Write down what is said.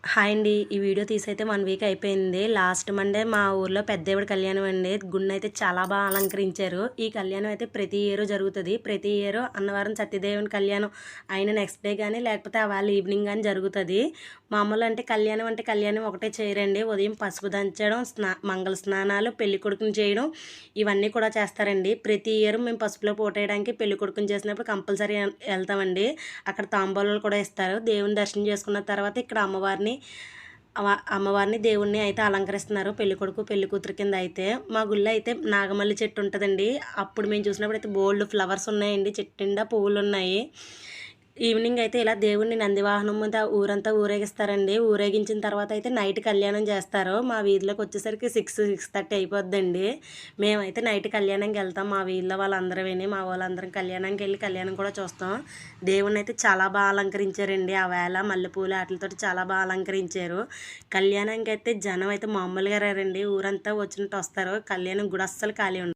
Hi అండి. ఈ video తీసైతే 1 week అయిపోయింది. లాస్ట్ మండే మా ఊర్లో పెద్దేవుడి కళ్యాణం అండి. గుడినైతే చాలా అలంకరించారు. ఈ కళ్యాణం అయితే ప్రతి ఇయర్ జరుగుతది. ప్రతి ఇయర్ అన్నవరం సత్యదేవుని కళ్యాణం అయిన నెక్స్ట్ డే గానీ, లేకపోతే వాళ్ళ ఈవినింగ్ గానీ జరుగుతది. మామూలు అంటే కళ్యాణం ఒకటే చేయరండి. ఉదయం పసుపు దంచడం, మంగళ స్నానాలు, పెళ్ళికొడుకుని చేయడం ఇవన్నీ కూడా చేస్తారండి. ప్రతి ఇయర్ మేము పసుపులో పోటేయడానికి పెళ్ళికొడుకుని చేసినప్పుడు కంపల్సరీ వెళ్తామండి. అక్కడ తాంబూలాలు కూడా ఇస్తారు. దేవుని దర్శనం చేసుకున్న తర్వాత ఇక్కడ అమ్మవారిని దేవుణ్ణి అయితే అలంకరిస్తున్నారు. పెళ్ళికొడుకు పెళ్ళికూతురు కింద అయితే మా గుళ్ళో అయితే నాగమల్లి చెట్టు ఉంటుందండి. అప్పుడు మేము చూసినప్పుడు అయితే బోల్డ్ ఫ్లవర్స్ ఉన్నాయండి. చెట్టు నిండా పువ్వులు ఉన్నాయి. ఈవినింగ్ అయితే ఇలా దేవుణ్ణి నందివాహనం మీద ఊరంతా ఊరేగిస్తారండి. ఊరేగించిన తర్వాత అయితే నైట్ కళ్యాణం చేస్తారు. మా వీధిలోకి వచ్చేసరికి 6:30 అయిపోద్దండి. మేమైతే నైట్ కళ్యాణంకి వెళ్తాం. మా వీధిలో వాళ్ళందరూ మా వాళ్ళందరం కళ్యాణంకి వెళ్ళి కళ్యాణం కూడా చూస్తాం. దేవుణ్ణి అయితే చాలా అలంకరించారండి. ఆ వేళ మల్లెపూలు వాటితో చాలా అలంకరించారు. కళ్యాణంకి అయితే జనం అయితే మామూలుగా రారండి. ఊరంతా వచ్చినట్టు వస్తారు. కళ్యాణం గుడి అస్సలు ఖాళీ ఉండదు.